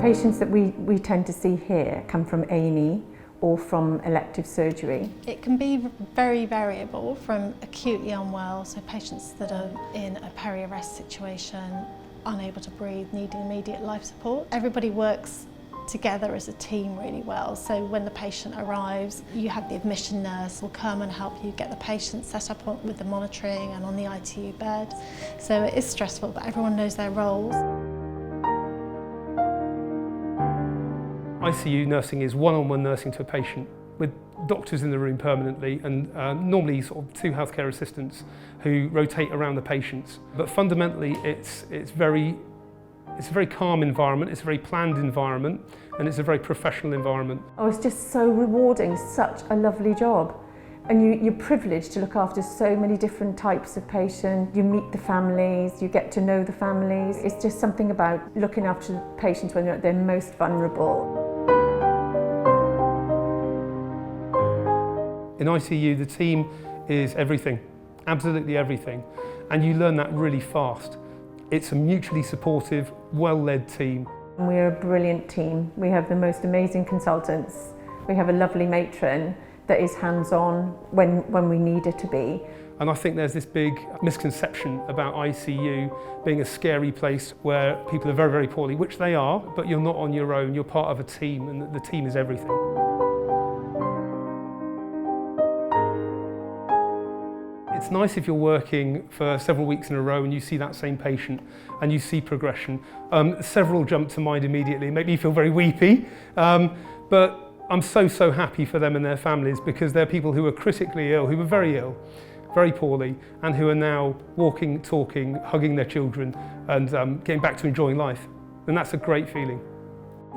Patients that we tend to see here come from A&E or from elective surgery. It can be very variable from acutely unwell, so patients that are in a peri-arrest situation, unable to breathe, needing immediate life support. Everybody works together as a team really well, so when the patient arrives, you have the admission nurse will come and help you get the patient set up with the monitoring and on the ITU bed. So it is stressful, but everyone knows their roles. ICU nursing is one-on-one nursing to a patient with doctors in the room permanently and normally sort of 2 healthcare assistants who rotate around the patients. But fundamentally it's a very calm environment, it's a very planned environment, and it's a very professional environment. Oh, it's just so rewarding, such a lovely job. And you're privileged to look after so many different types of patients. You meet the families, you get to know the families. It's just something about looking after the patients when they're at their most vulnerable. In ICU, the team is everything, absolutely everything, and you learn that really fast. It's a mutually supportive, well-led team. We're a brilliant team. We have the most amazing consultants. We have a lovely matron that is hands-on when we need her to be. And I think there's this big misconception about ICU being a scary place where people are very, very poorly, which they are, but you're not on your own, you're part of a team, and the team is everything. It's nice if you're working for several weeks in a row and you see that same patient and you see progression. Several jump to mind immediately, make me feel very weepy, but I'm so happy for them and their families, because they're people who are critically ill, who were very ill, very poorly, and who are now walking, talking, hugging their children and getting back to enjoying life. And that's a great feeling.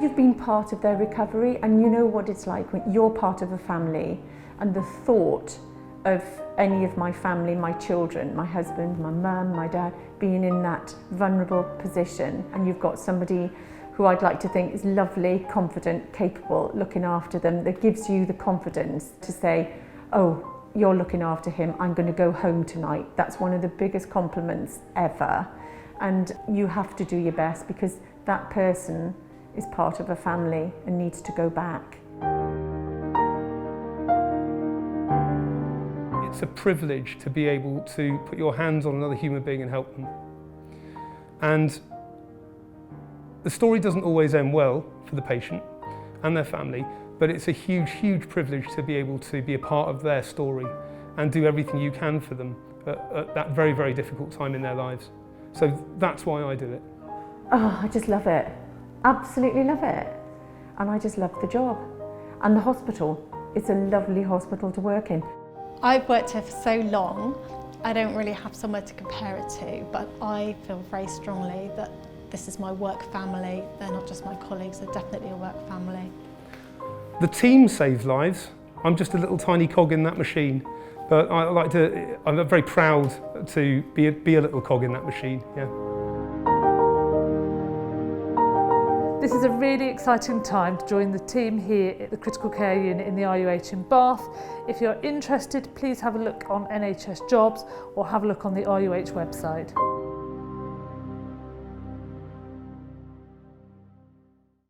You've been part of their recovery and you know what it's like when you're part of a family, and the thought of any of my family, my children, my husband, my mum, my dad, being in that vulnerable position, and you've got somebody who I'd like to think is lovely, confident, capable, looking after them, that gives you the confidence to say, oh, you're looking after him, I'm going to go home tonight. That's one of the biggest compliments ever. And you have to do your best, because that person is part of a family and needs to go back. It's a privilege to be able to put your hands on another human being and help them. And the story doesn't always end well for the patient and their family, but it's a huge privilege to be able to be a part of their story and do everything you can for them at that very difficult time in their lives. So that's why I do it. Oh, I just love it. Absolutely love it. And I just love the job. And the hospital, it's a lovely hospital to work in. I've worked here for so long, I don't really have somewhere to compare it to, but I feel very strongly that this is my work family. They're not just my colleagues, they're definitely a work family. The team saves lives. I'm just a little tiny cog in that machine, but I'm very proud to be a little cog in that machine, yeah. This is a really exciting time to join the team here at the Critical Care Unit in the RUH in Bath. If you're interested, please have a look on NHS Jobs or have a look on the RUH website.